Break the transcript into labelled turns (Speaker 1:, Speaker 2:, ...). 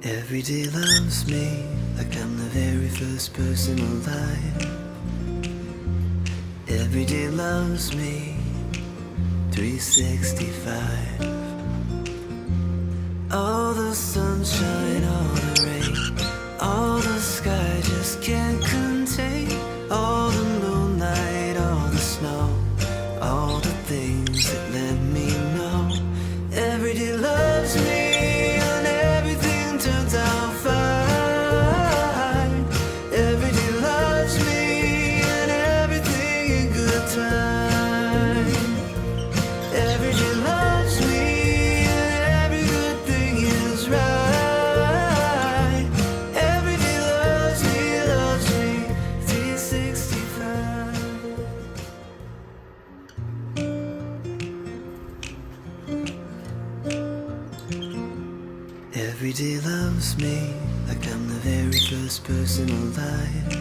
Speaker 1: Every day loves me like I'm the very first person alive. Every day loves me 365. All the sunshine, all the rain, all the sky just can't contain. All the moonlight, all the snow, all the things that let me know. Every day loves me and everything turns out fine. Every day loves me and everything in good time. Every day loves me and every good thing is right. Every day loves me 365. Every day loves me like I'm the very first person alive.